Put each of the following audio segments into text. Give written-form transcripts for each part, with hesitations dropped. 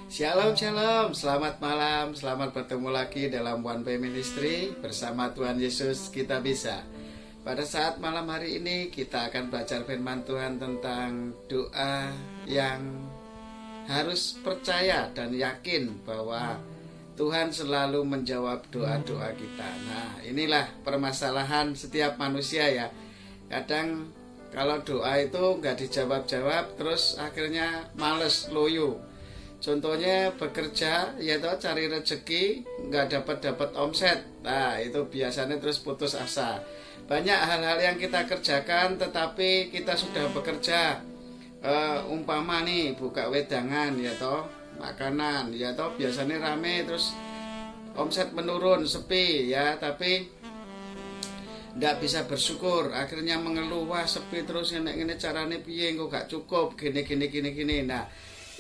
Shalom, shalom, selamat malam, selamat bertemu lagi dalam One Way Ministry. Bersama Tuhan Yesus kita bisa. Pada saat malam hari ini kita akan belajar firman Tuhan tentang doa yang harus percaya dan yakin bahwa Tuhan selalu menjawab doa-doa kita. Nah, inilah permasalahan setiap manusia ya. Kadang kalau doa itu nggak dijawab-jawab, terus akhirnya males, loyo. Contohnya bekerja, ya toh, cari rezeki, nggak dapat omset. Nah, itu biasanya terus putus asa. Banyak hal-hal yang kita kerjakan, tetapi kita sudah bekerja. Umpama nih buka wedangan, ya toh, makanan, ya toh, biasanya rame, terus omset menurun, sepi, ya, tapi nggak bisa bersyukur. Akhirnya mengeluh, wah sepi terus, ini caranya piye, kok gak cukup, gini. Nah,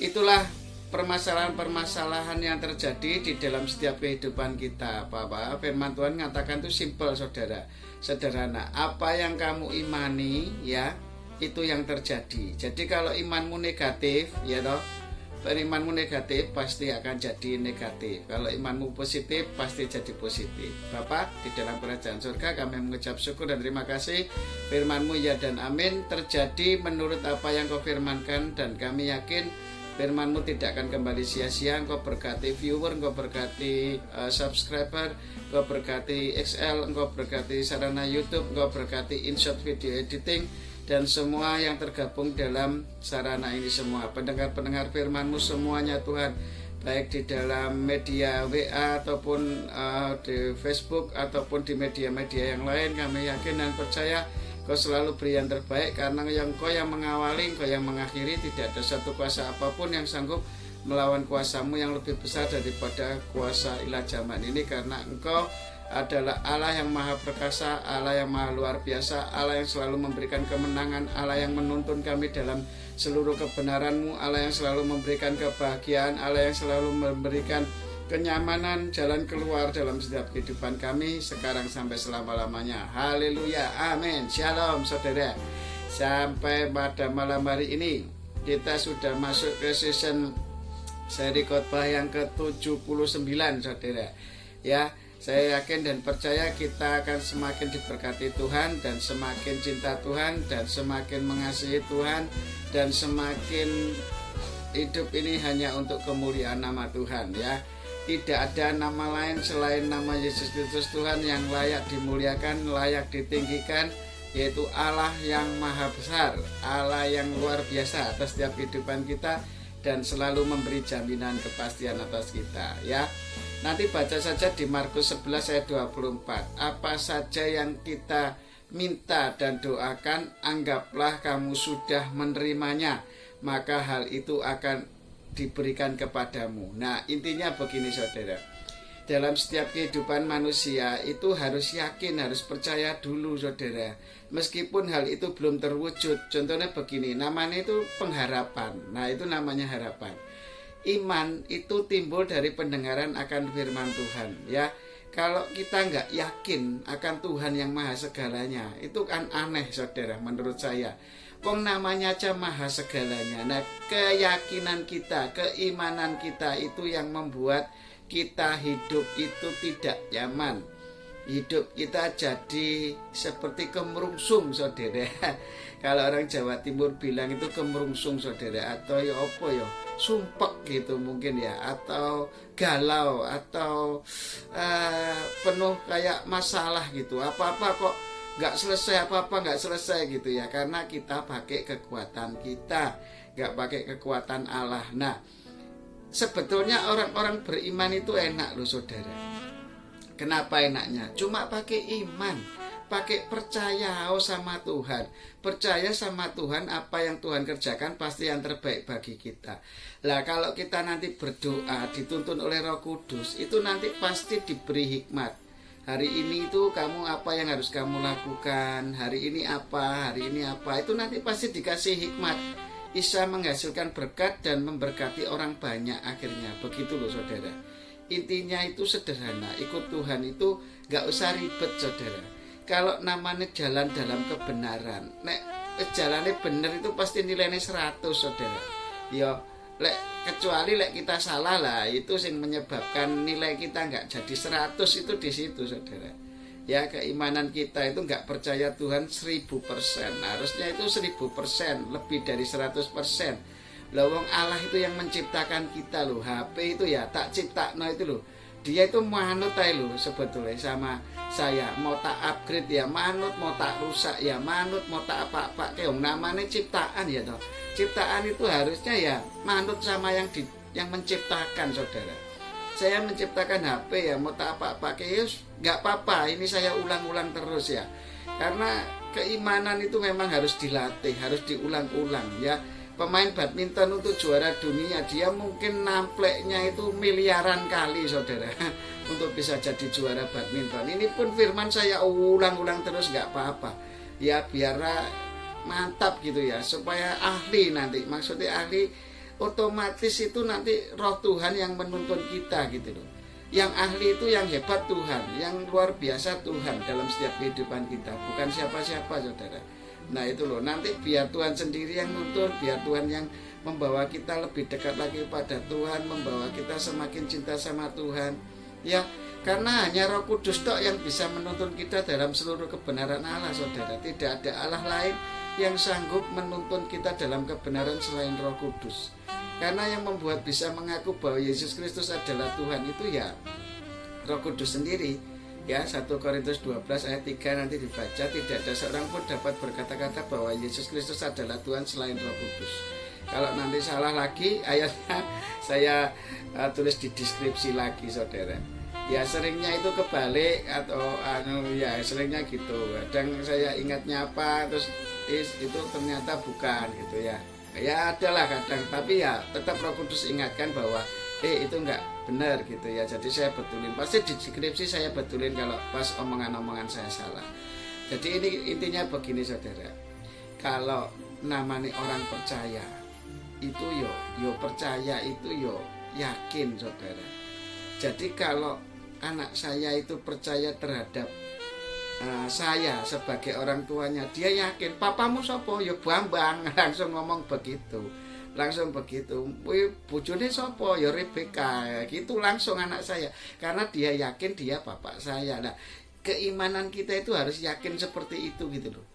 itulah permasalahan-permasalahan yang terjadi di dalam setiap kehidupan kita. Bahwa firman Tuhan mengatakan itu simple, saudara, sederhana. Apa yang kamu imani, ya, itu yang terjadi. Jadi kalau imanmu negatif, ya toh, imanmu negatif pasti akan jadi negatif. Kalau imanmu positif pasti jadi positif. Bapak, di dalam kerajaan surga kami mengucap syukur dan terima kasih. Firman-Mu ya dan amin terjadi menurut apa yang Kau firmankan, dan kami yakin firman-Mu tidak akan kembali sia-sia. Engkau berkati viewer, Engkau berkati subscriber, Engkau berkati XL, Engkau berkati sarana YouTube, Engkau berkati InShot video editing, dan semua yang tergabung dalam sarana ini semua. Pendengar-pendengar firman-Mu semuanya Tuhan, baik di dalam media WA ataupun di Facebook ataupun di media-media yang lain, kami yakin dan percaya Kau selalu beri yang terbaik, karena Kau yang mengawali, Kau yang mengakhiri. Tidak ada satu kuasa apapun yang sanggup melawan kuasa-Mu yang lebih besar daripada kuasa ilah zaman ini, karena Engkau adalah Allah yang maha perkasa, Allah yang maha luar biasa, Allah yang selalu memberikan kemenangan, Allah yang menuntun kami dalam seluruh kebenaran-Mu, Allah yang selalu memberikan kebahagiaan, Allah yang selalu memberikan kenyamanan, jalan keluar dalam setiap kehidupan kami sekarang sampai selama-lamanya. Haleluya, amin. Shalom saudara. Sampai pada malam hari ini kita sudah masuk ke season seri khotbah yang ke-79 saudara. Ya, saya yakin dan percaya kita akan semakin diberkati Tuhan, dan semakin cinta Tuhan, dan semakin mengasihi Tuhan, dan semakin hidup ini hanya untuk kemuliaan nama Tuhan, ya. Tidak ada nama lain selain nama Yesus Kristus Tuhan yang layak dimuliakan, layak ditinggikan, yaitu Allah yang maha besar, Allah yang luar biasa atas setiap kehidupan kita, dan selalu memberi jaminan kepastian atas kita, ya. Nanti baca saja di Markus 11 ayat 24. Apa saja yang kita minta dan doakan, anggaplah kamu sudah menerimanya, maka hal itu akan diberikan kepadamu. Nah, intinya begini saudara, dalam setiap kehidupan manusia itu harus yakin, harus percaya dulu saudara, meskipun hal itu belum terwujud. Contohnya begini, namanya itu pengharapan. Nah, itu namanya harapan. Iman itu timbul dari pendengaran akan firman Tuhan, ya. Kalau kita nggak yakin akan Tuhan yang maha segalanya, itu kan aneh saudara menurut saya. Wong namanya aja maha segalanya. Nah, keyakinan kita, keimanan kita itu yang membuat kita hidup itu tidak nyaman. Hidup kita jadi seperti kemerungsung saudara. Kalau orang Jawa Timur bilang itu kemerungsung saudara, atau ya apa ya, sumpek gitu mungkin ya, atau galau, atau penuh kayak masalah gitu. Apa-apa kok nggak selesai, apa-apa nggak selesai gitu ya, karena kita pakai kekuatan kita, nggak pakai kekuatan Allah. Nah, sebetulnya orang-orang beriman itu enak loh saudara. Kenapa enaknya? Cuma pakai iman, pakai percaya sama Tuhan, percaya sama Tuhan, apa yang Tuhan kerjakan pasti yang terbaik bagi kita. Lah, kalau kita nanti berdoa dituntun oleh Roh Kudus, itu nanti pasti diberi hikmat. Hari ini itu kamu apa yang harus kamu lakukan, hari ini apa, itu nanti pasti dikasih hikmat. Bisa menghasilkan berkat dan memberkati orang banyak akhirnya. Begitu loh saudara. Intinya itu sederhana, ikut Tuhan itu gak usah ribet saudara. Kalau namanya jalan dalam kebenaran, nek jalannya bener itu pasti nilainya 100 saudara. Ya kecuali kita salah lah, itu yang menyebabkan nilai kita nggak jadi 100 itu di situ, saudara. Ya, keimanan kita itu nggak percaya Tuhan 1000%, harusnya itu 1000%, lebih dari 100%. Lawang Allah itu yang menciptakan kita loh. HP itu ya tak ciptakno itu loh. Dia itu manut aja loh sebetulnya sama saya. Mau tak upgrade ya manut, mau tak rusak ya manut, mau tak apa-apa kayak namanya ciptaan ya toh. Ciptaan itu harusnya ya manut sama yang menciptakan, saudara. Saya menciptakan HP ya mau tak apa-apa kayak nggak apa-apa. Ini saya ulang-ulang terus ya. Karena keimanan itu memang harus dilatih, harus diulang-ulang ya. Pemain badminton untuk juara dunia, dia mungkin nampleknya itu miliaran kali, saudara, untuk bisa jadi juara badminton. Ini pun firman saya ulang-ulang terus, nggak apa-apa. Ya biar mantap gitu ya, supaya ahli nanti. Maksudnya ahli otomatis itu nanti roh Tuhan yang menuntun kita gitu loh. Yang ahli itu yang hebat Tuhan, yang luar biasa Tuhan dalam setiap kehidupan kita, bukan siapa-siapa, saudara. Nah itu loh, nanti biar Tuhan sendiri yang nuntun, biar Tuhan yang membawa kita lebih dekat lagi pada Tuhan, membawa kita semakin cinta sama Tuhan. Ya, karena hanya Roh Kudus tok yang bisa menuntun kita dalam seluruh kebenaran Allah, saudara. Tidak ada Allah lain yang sanggup menuntun kita dalam kebenaran selain Roh Kudus. Karena yang membuat bisa mengaku bahwa Yesus Kristus adalah Tuhan itu ya Roh Kudus sendiri. Ya, 1 Korintus 12 ayat 3 nanti dibaca, tidak ada seorang pun dapat berkata-kata bahwa Yesus Kristus adalah Tuhan selain Roh Kudus. Kalau nanti salah lagi ayatnya saya tulis di deskripsi lagi, saudara. Ya seringnya itu kebalik atau ya seringnya gitu. Kadang saya ingatnya apa terus itu ternyata bukan gitu ya. Ya adalah kadang, tapi ya tetap Roh Kudus ingatkan bahwa itu enggak benar gitu ya. Jadi saya betulin, pasti di deskripsi saya betulin kalau pas omongan-omongan saya salah. Jadi ini intinya begini, saudara. Kalau namanya orang percaya itu yo percaya itu yo yakin, saudara. Jadi kalau anak saya itu percaya terhadap saya sebagai orang tuanya, dia yakin papamu sopo yo Bambang, langsung ngomong begitu. Langsung begitu, bojone sopo ya Rebeka, gitu langsung anak saya, karena dia yakin dia bapak saya. Nah keimanan kita itu harus yakin seperti itu gitu loh.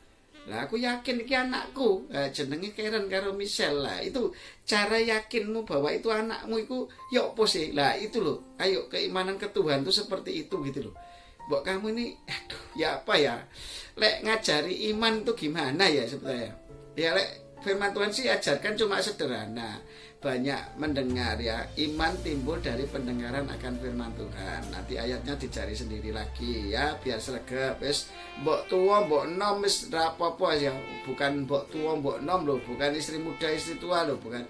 Lah aku yakin iki anakku, jenenge Karen karo Michelle lah. Itu cara yakinmu bahwa itu anakmu itu ya apa sih? Lah itu loh. Ayo keimanan ke Tuhan itu seperti itu gitu loh. Mbok kamu ini aduh ya apa ya? Lek ngajari iman itu gimana ya sebetulnya? Ya lek firman Tuhan sih ajarkan cuma sederhana, banyak mendengar ya. Iman timbul dari pendengaran akan firman Tuhan. Nanti ayatnya dicari sendiri lagi ya, biar sregep. Wis mbok tuwa mbok enom wis ra apa-apa ya, bukan mbok tuwa mbok enom loh, bukan istri muda istri tua loh, bukan.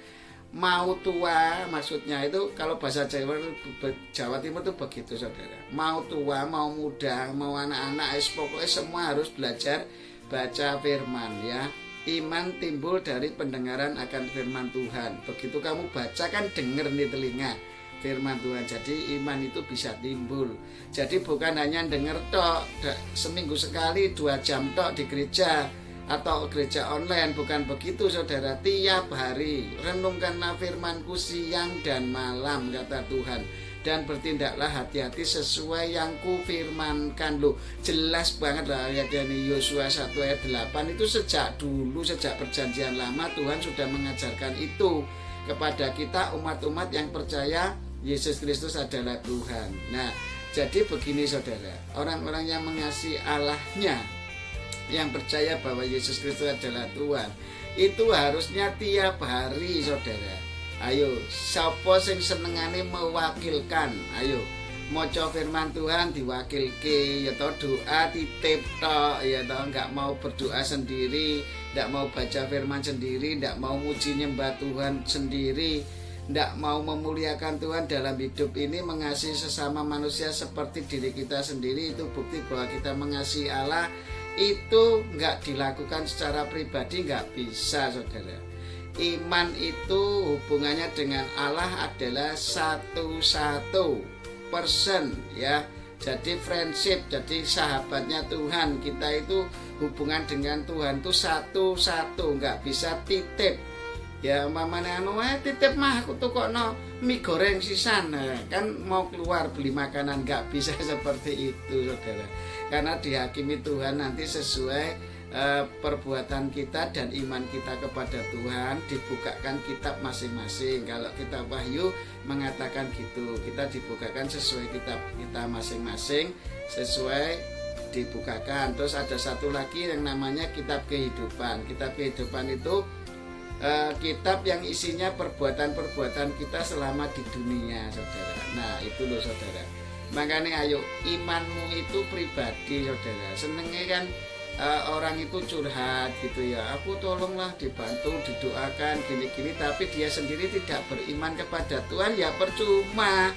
Mau tua maksudnya itu kalau bahasa Jawa Timur itu begitu, saudara. Mau tua, mau muda, mau anak-anak, pokoknya semua harus belajar baca firman ya. Iman timbul dari pendengaran akan firman Tuhan. Begitu kamu baca kan denger di telinga firman Tuhan. Jadi iman itu bisa timbul. Jadi bukan hanya denger tok seminggu sekali 2 jam tok di gereja atau gereja online, bukan begitu, saudara. Tiap hari renungkanlah firman-Ku siang dan malam, kata Tuhan, dan bertindaklah hati-hati sesuai yang kufirmankan. Loh jelas banget lah ayat dari Yosua 1 ayat 8 itu sejak dulu, sejak perjanjian lama Tuhan sudah mengajarkan itu kepada kita umat-umat yang percaya Yesus Kristus adalah Tuhan. Nah jadi begini, saudara, orang-orang yang mengasihi Allahnya, yang percaya bahwa Yesus Kristus adalah Tuhan, itu harusnya tiap hari, saudara. Ayo, siapa sing senengane mewakilkan? Ayo, maca firman Tuhan diwakilke, ya toh doa titip tok, ya toh enggak mau berdoa sendiri, enggak mau baca firman sendiri, enggak mau muji nyembah Tuhan sendiri, enggak mau memuliakan Tuhan dalam hidup ini, mengasihi sesama manusia seperti diri kita sendiri. Itu bukti bahwa kita mengasihi Allah. Itu enggak dilakukan secara pribadi, enggak bisa, saudara. Iman itu hubungannya dengan Allah adalah satu-satu person ya. Jadi friendship, jadi sahabatnya Tuhan. Kita itu hubungan dengan Tuhan itu satu-satu, enggak bisa titip. Ya umpamanya titip mah aku tukokno mie goreng sisan, kan mau keluar beli makanan, nggak bisa seperti itu saudara, karena dihakimi Tuhan nanti sesuai perbuatan kita dan iman kita kepada Tuhan. Dibukakan kitab masing-masing. Kalau kitab Wahyu mengatakan gitu, kita dibukakan sesuai kitab kita masing-masing, sesuai dibukakan. Terus ada satu lagi yang namanya kitab kehidupan. Kitab kehidupan itu kitab yang isinya perbuatan-perbuatan kita selama di dunia, saudara. Nah itu loh saudara, makanya ayo imanmu itu pribadi saudara. Senengnya kan orang itu curhat gitu ya, aku tolonglah dibantu, didoakan gini-gini, tapi dia sendiri tidak beriman kepada Tuhan, ya percuma.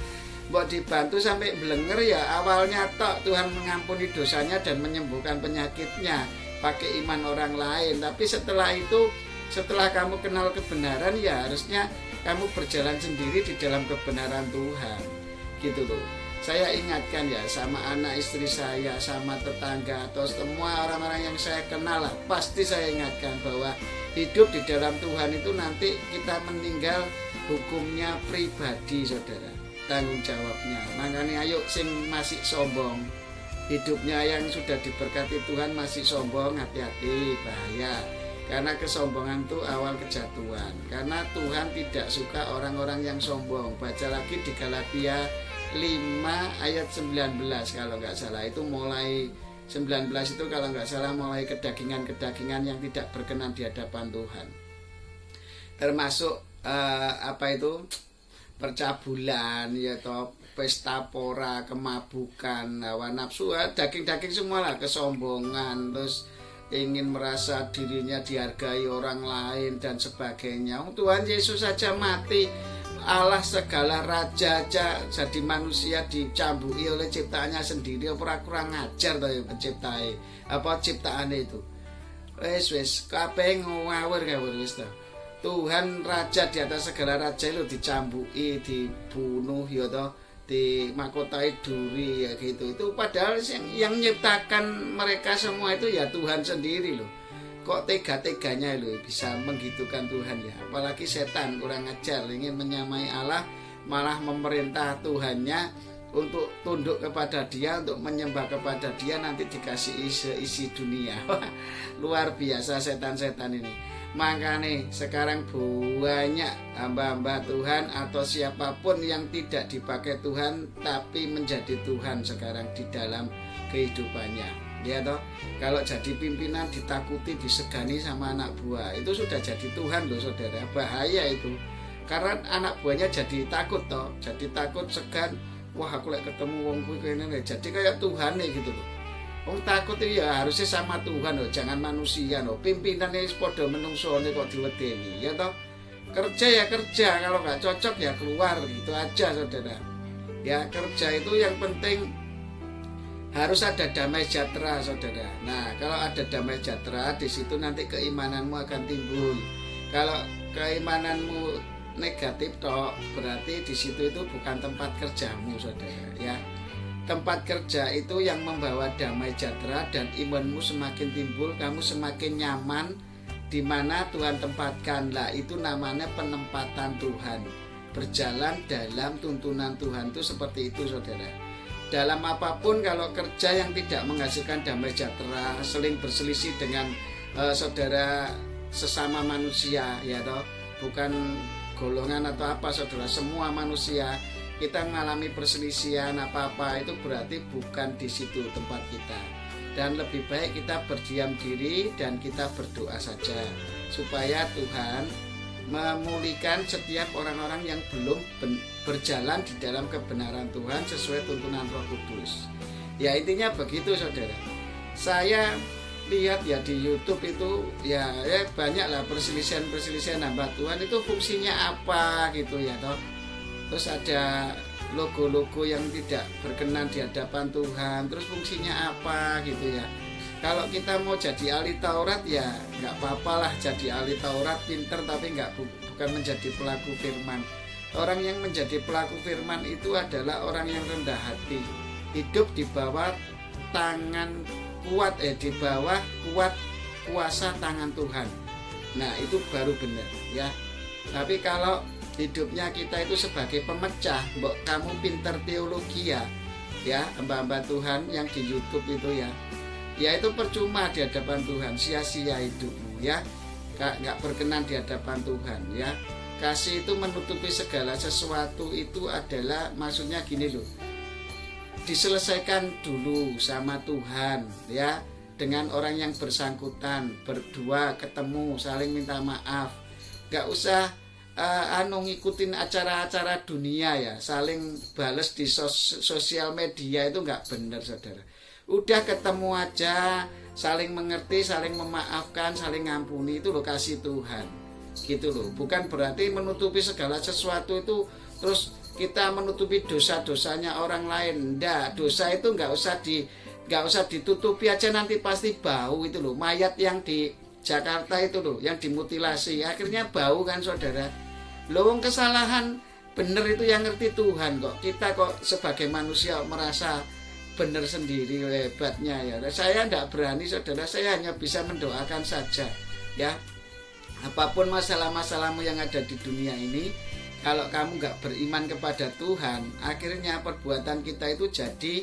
Mau dibantu sampai belenger ya awalnya tok Tuhan mengampuni dosanya dan menyembuhkan penyakitnya pakai iman orang lain, tapi setelah itu, setelah kamu kenal kebenaran, ya harusnya kamu berjalan sendiri di dalam kebenaran Tuhan gitu loh. Saya ingatkan ya sama anak istri saya, sama tetangga, atau semua orang-orang yang saya kenal lah, pasti saya ingatkan bahwa hidup di dalam Tuhan itu nanti kita meninggal hukumnya pribadi saudara, tanggung jawabnya. Makanya ayo sing masih sombong, hidupnya yang sudah diberkati Tuhan masih sombong, hati-hati, bahaya. Karena kesombongan itu awal kejatuhan. Karena Tuhan tidak suka orang-orang yang sombong. Baca lagi di Galatia 5 ayat 19 kalau nggak salah. Itu mulai 19 itu kalau nggak salah mulai kedagingan-kedagingan yang tidak berkenan di hadapan Tuhan. Termasuk percabulan, ya toh, pesta pora, kemabukan, hawa nafsu, daging-daging semua lah, kesombongan, terus ingin merasa dirinya dihargai orang lain dan sebagainya. Tuhan Yesus saja mati, Allah segala raja aja jadi manusia dicambui oleh ciptaannya sendiri. Ora kurang ajar to ya penciptae, apa ciptaane itu. Wis kabeh ngawur wis to. Tuhan raja di atas segala raja itu dicambui, dibunuh ya toh, di mahkotai duri ya gitu. Itu padahal yang menciptakan mereka semua itu ya Tuhan sendiri loh. Kok tega-teganya loh bisa menggitukan Tuhan ya. Apalagi setan kurang ajar, ingin menyamai Allah, malah memerintah Tuhannya untuk tunduk kepada dia, untuk menyembah kepada dia, nanti dikasih isi dunia. Luar biasa setan-setan ini. Makanya sekarang banyak hamba-hamba Tuhan atau siapapun yang tidak dipakai Tuhan tapi menjadi Tuhan sekarang di dalam kehidupannya, ya toh. Kalau jadi pimpinan ditakuti, disegani sama anak buah, itu sudah jadi Tuhan loh saudara. Bahaya itu, karena anak buahnya jadi takut toh, jadi takut, segan. Wah aku lagi ketemu wong kuwi kene, jadi kayak Tuhan nih gitu loh. Wong takut itu ya harusnya sama Tuhan loh, jangan manusia loh. Pimpinannya padha menungsone kok diwedeni, ya toh. Kerja ya kerja, kalau nggak cocok ya keluar, gitu aja saudara. Ya kerja itu yang penting harus ada damai sejahtera saudara. Nah kalau ada damai sejahtera, di situ nanti keimananmu akan timbul. Kalau keimananmu negatif toh, berarti di situ itu bukan tempat kerjamu saudara ya. Tempat kerja itu yang membawa damai sejahtera dan imanmu semakin timbul, kamu semakin nyaman di mana Tuhan tempatkan. Lah itu namanya penempatan Tuhan. Berjalan dalam tuntunan Tuhan itu seperti itu saudara. Dalam apapun, kalau kerja yang tidak menghasilkan damai sejahtera, seling berselisih dengan saudara sesama manusia, ya toh, bukan golongan atau apa saudara, semua manusia kita mengalami perselisihan apa-apa, itu berarti bukan di situ tempat kita. Dan lebih baik kita berdiam diri dan kita berdoa saja supaya Tuhan memulihkan setiap orang-orang yang belum berjalan di dalam kebenaran Tuhan sesuai tuntunan Roh Kudus. Ya intinya begitu saudara. Saya lihat ya di YouTube itu ya banyaklah perselisihan hamba Tuhan itu fungsinya apa gitu ya toh. Terus ada logo-logo yang tidak berkenan di hadapan Tuhan, terus fungsinya apa gitu ya. Kalau kita mau jadi ahli Taurat ya nggak apa-apa lah jadi ahli Taurat, pinter, tapi bukan menjadi pelaku firman. Orang yang menjadi pelaku firman itu adalah orang yang rendah hati, hidup di bawah tangan kuat, di bawah kuasa tangan Tuhan. Nah itu baru benar ya. Tapi kalau hidupnya kita itu sebagai pemecah, mbok kamu pinter teologi ya hamba-hamba Tuhan yang di YouTube itu ya itu percuma di hadapan Tuhan, sia-sia hidupmu ya, nggak berkenan di hadapan Tuhan ya. Kasih itu menutupi segala sesuatu, itu adalah maksudnya gini loh, diselesaikan dulu sama Tuhan ya, dengan orang yang bersangkutan, berdua ketemu saling minta maaf, nggak usah ngikutin acara-acara dunia ya, saling bales di sosial media, itu nggak benar saudara. Udah ketemu aja, saling mengerti, saling memaafkan, saling ngampuni, itu loh kasih Tuhan gitu loh. Bukan berarti menutupi segala sesuatu itu terus kita menutupi dosa-dosanya orang lain. Nggak, dosa itu nggak usah ditutupi aja, nanti pasti bau itu loh. Mayat yang di Jakarta itu loh, yang dimutilasi, akhirnya bau kan saudara. Loh, kesalahan bener itu yang ngerti Tuhan kok. Kita kok sebagai manusia merasa benar sendiri hebatnya ya. Saya tidak berani saudara, saya hanya bisa mendoakan saja ya. Apapun masalah-masalahmu yang ada di dunia ini, kalau kamu nggak beriman kepada Tuhan, akhirnya perbuatan kita itu jadi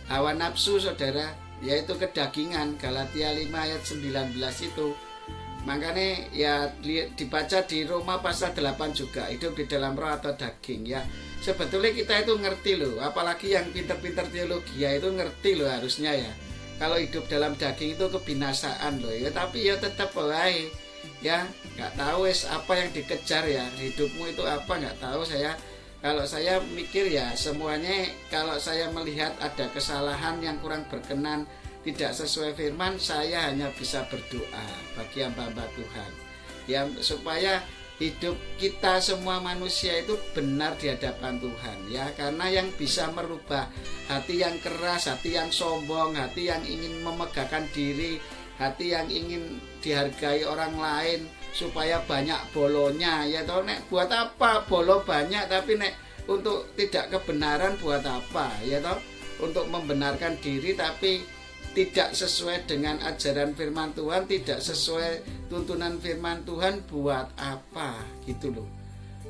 hawa nafsu saudara, yaitu kedagingan. Galatia 5 ayat 19 itu. Makanya ya dibaca di Roma pasal 8 juga, hidup di dalam roh atau daging ya. Sebetulnya kita itu ngerti loh, apalagi yang pinter-pinter teologi ya, itu ngerti loh harusnya ya. Kalau hidup dalam daging itu kebinasaan loh ya, tapi ya tetap baik ya, nggak tahu apa yang dikejar ya, hidupmu itu apa nggak tahu saya. Kalau saya mikir ya semuanya, kalau saya melihat ada kesalahan yang kurang berkenan, tidak sesuai firman, saya hanya bisa berdoa bagi hamba-hamba Tuhan ya, supaya hidup kita semua manusia itu benar di hadapan Tuhan ya. Karena yang bisa merubah hati yang keras, hati yang sombong, hati yang ingin memegahkan diri, hati yang ingin dihargai orang lain supaya banyak bolonya ya toh, nek buat apa bolo banyak tapi nek untuk tidak kebenaran buat apa ya toh, untuk membenarkan diri tapi tidak sesuai dengan ajaran firman Tuhan, tidak sesuai tuntunan firman Tuhan, buat apa gitu loh.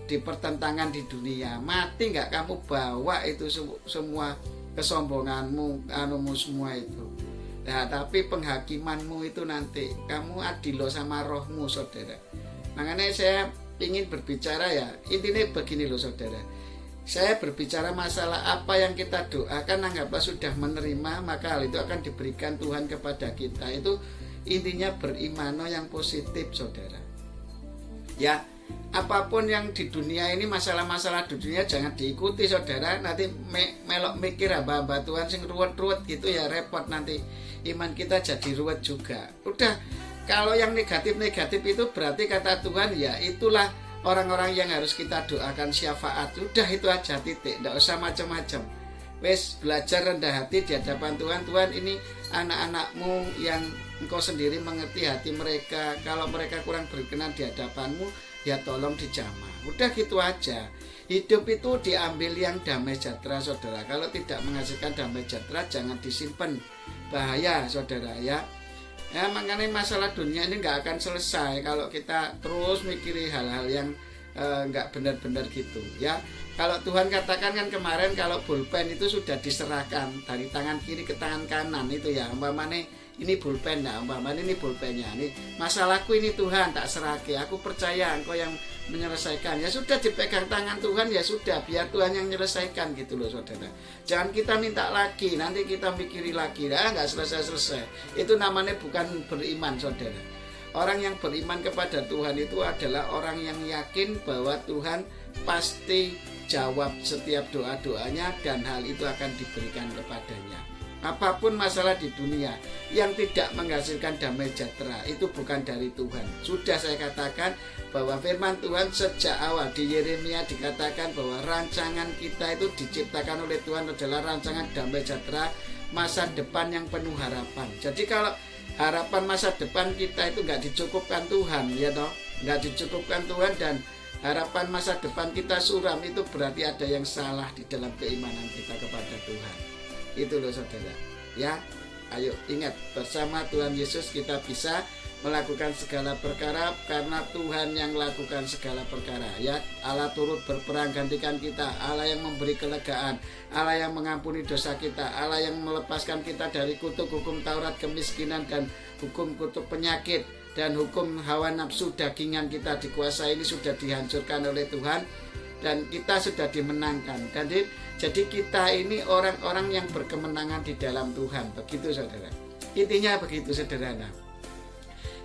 Di pertentangan di dunia, mati nggak kamu bawa itu semua kesombonganmu, anumu semua itu. Nah, tapi penghakimanmu itu nanti kamu adilo sama rohmu saudara. Makanya saya ingin berbicara ya, intinya begini loh saudara. Saya berbicara masalah apa yang kita doakan, anggaplah sudah menerima, maka hal itu akan diberikan Tuhan kepada kita. Itu intinya berimano yang positif saudara ya. Apapun yang di dunia ini, masalah-masalah di dunia jangan diikuti saudara. Nanti melok mikir hamba-hamba Tuhan sing ruwet-ruwet gitu ya, repot, nanti iman kita jadi ruwet juga. Udah, kalau yang negatif-negatif itu berarti kata Tuhan ya itulah orang-orang yang harus kita doakan syafaat. Udah itu aja, titik, tidak usah macam-macam. Wes, belajar rendah hati di hadapan Tuhan. Tuhan, ini anak-anakmu yang engkau sendiri mengerti hati mereka. Kalau mereka kurang berkenan di hadapanmu, ya tolong dijamah. Udah gitu aja. Hidup itu diambil yang damai sejahtera saudara. Kalau tidak menghasilkan damai sejahtera, jangan disimpan, bahaya saudara ya. Ya, makanya masalah dunia ini nggak akan selesai kalau kita terus mikiri hal-hal yang nggak benar-benar gitu ya. Kalau Tuhan katakan kan kemarin, kalau pulpen itu sudah diserahkan dari tangan kiri ke tangan kanan itu ya, umpamanya ini pulpen ya, umpamanya ini pulpennya, ini masalahku ini Tuhan tak serahke, aku percaya engkau yang menyelesaikan, ya sudah dipegang tangan Tuhan, ya sudah biar Tuhan yang menyelesaikan gitu loh saudara. Jangan kita minta lagi, nanti kita mikiri lagi, nggak selesai-selesai. Itu namanya bukan beriman saudara. Orang yang beriman kepada Tuhan itu adalah orang yang yakin bahwa Tuhan pasti jawab setiap doa-doanya dan hal itu akan diberikan kepadanya. Apapun masalah di dunia yang tidak menghasilkan damai sejahtera itu bukan dari Tuhan. Sudah saya katakan bahwa firman Tuhan sejak awal di Yeremia dikatakan bahwa rancangan kita itu diciptakan oleh Tuhan adalah rancangan damai sejahtera, masa depan yang penuh harapan. Jadi kalau harapan masa depan kita itu nggak dicukupkan Tuhan ya toh, nggak dicukupkan Tuhan, dan harapan masa depan kita suram, itu berarti ada yang salah di dalam keimanan kita kepada Tuhan. Itu loh saudara ya. Ayo ingat, bersama Tuhan Yesus kita bisa melakukan segala perkara karena Tuhan yang melakukan segala perkara. Ya, Allah turut berperang gantikan kita, Allah yang memberi kelegaan, Allah yang mengampuni dosa kita, Allah yang melepaskan kita dari kutuk hukum Taurat kemiskinan dan hukum kutuk penyakit dan hukum hawa nafsu dagingan kita dikuasai ini sudah dihancurkan oleh Tuhan dan kita sudah dimenangkan. Jadi kita ini orang-orang yang berkemenangan di dalam Tuhan. Begitu saudara. Intinya begitu sederhana.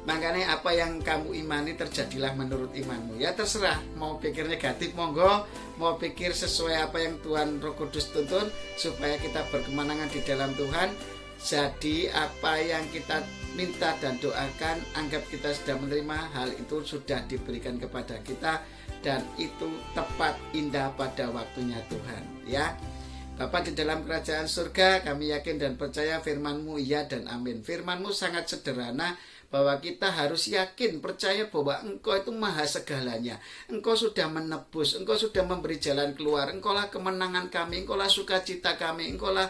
Makanya apa yang kamu imani terjadilah menurut imanmu. Ya terserah, mau pikir negatif monggo, mau pikir sesuai apa yang Tuhan Roh Kudus tuntun supaya kita berkemenangan di dalam Tuhan. Jadi apa yang kita minta dan doakan, anggap kita sudah menerima, hal itu sudah diberikan kepada kita dan itu tepat indah pada waktunya Tuhan. Ya. Bapa di dalam kerajaan surga, kami yakin dan percaya firman-Mu iya dan amin. Firman-Mu sangat sederhana, bahwa kita harus yakin, percaya bahwa Engkau itu maha segalanya. Engkau sudah menebus, Engkau sudah memberi jalan keluar, Engkaulah kemenangan kami, Engkaulah sukacita kami, Engkaulah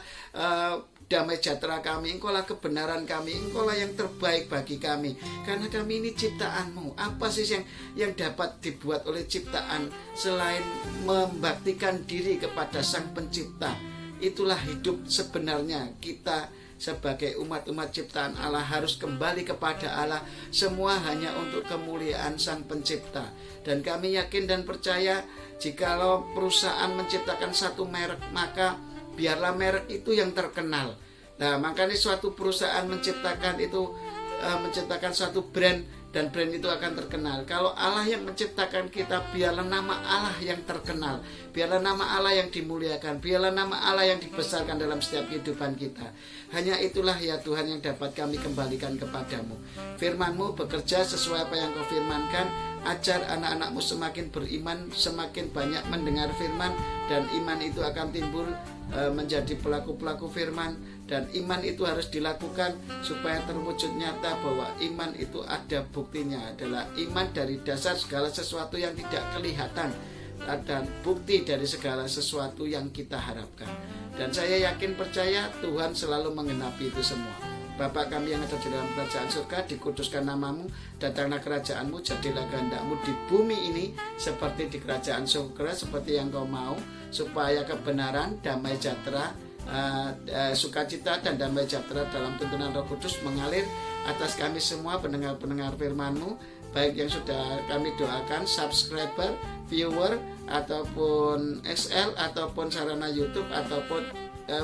damai sejahtera kami, Engkaulah kebenaran kami, Engkaulah yang terbaik bagi kami. Karena kami ini ciptaan-Mu. Apa sih yang dapat dibuat oleh ciptaan selain membaktikan diri kepada Sang Pencipta? Itulah hidup sebenarnya. Kita sebagai umat-umat ciptaan Allah harus kembali kepada Allah. Semua hanya untuk kemuliaan Sang Pencipta. Dan kami yakin dan percaya, jikalau perusahaan menciptakan satu merek, maka biarlah merek itu yang terkenal. Nah, makanya suatu perusahaan menciptakan satu brand, dan brand itu akan terkenal. Kalau Allah yang menciptakan kita, biarlah nama Allah yang terkenal, biarlah nama Allah yang dimuliakan, biarlah nama Allah yang dibesarkan dalam setiap kehidupan kita. Hanya itulah ya Tuhan yang dapat kami kembalikan kepadamu. Firman-Mu bekerja sesuai apa yang Kau firmankan. Ajar anak-anak-Mu semakin beriman, semakin banyak mendengar firman, dan iman itu akan timbul menjadi pelaku-pelaku firman. Dan iman itu harus dilakukan supaya terwujud nyata bahwa iman itu ada buktinya, adalah iman dari dasar segala sesuatu yang tidak kelihatan dan bukti dari segala sesuatu yang kita harapkan. Dan saya yakin percaya Tuhan selalu menggenapi itu semua. Bapa kami yang ada di dalam kerajaan surga, dikuduskan nama-Mu, datanglah kerajaan-Mu, jadilah kehendak-Mu di bumi ini seperti di kerajaan surga, seperti yang Kau mau, supaya kebenaran, damai sejahtera, sukacita dan damai sejahtera dalam tuntunan Roh Kudus mengalir atas kami semua pendengar-pendengar firman-Mu, baik yang sudah kami doakan, subscriber, viewer, ataupun XL, ataupun sarana YouTube, ataupun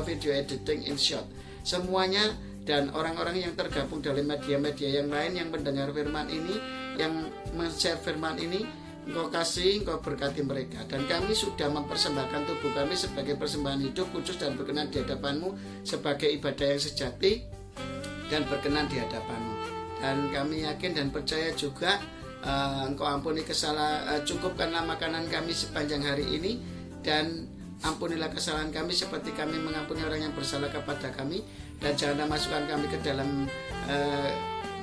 video editing in short, semuanya. Dan orang-orang yang tergabung dalam media-media yang lain yang mendengar firman ini, yang men-share firman ini, Engkau kasih, Engkau berkati mereka. Dan kami sudah mempersembahkan tubuh kami sebagai persembahan hidup, kudus dan berkenan di hadapan-Mu, sebagai ibadah yang sejati dan berkenan di hadapan-Mu. Dan kami yakin dan percaya juga Engkau ampuni kesalahan, cukupkanlah makanan kami sepanjang hari ini, dan ampunilah kesalahan kami seperti kami mengampuni orang yang bersalah kepada kami. Dan janganlah masukkan kami ke dalam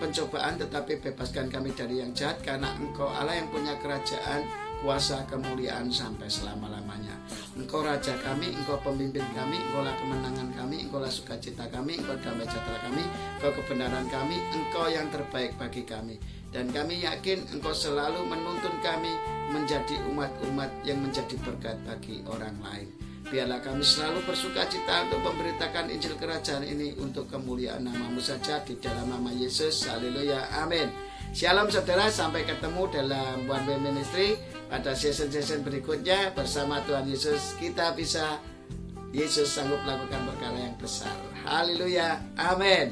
pencobaan, tetapi bebaskan kami dari yang jahat, karena Engkau Allah yang punya kerajaan, kuasa, kemuliaan sampai selama-lamanya. Engkau Raja kami, Engkau pemimpin kami, Engkaulah kemenangan kami, Engkaulah sukacita kami, Engkau damai sejahtera kami, Engkau kebenaran kami, Engkau yang terbaik bagi kami. Dan kami yakin Engkau selalu menuntun kami menjadi umat-umat yang menjadi berkat bagi orang lain. Biarlah kami selalu bersukacita untuk memberitakan Injil Kerajaan ini untuk kemuliaan nama-Mu saja, di dalam nama Yesus. Haleluya, amin. Shalom saudara, sampai ketemu dalam One Way Ministry pada season-season berikutnya. Bersama Tuhan Yesus kita bisa. Yesus sanggup melakukan perkara yang besar. Haleluya, amin.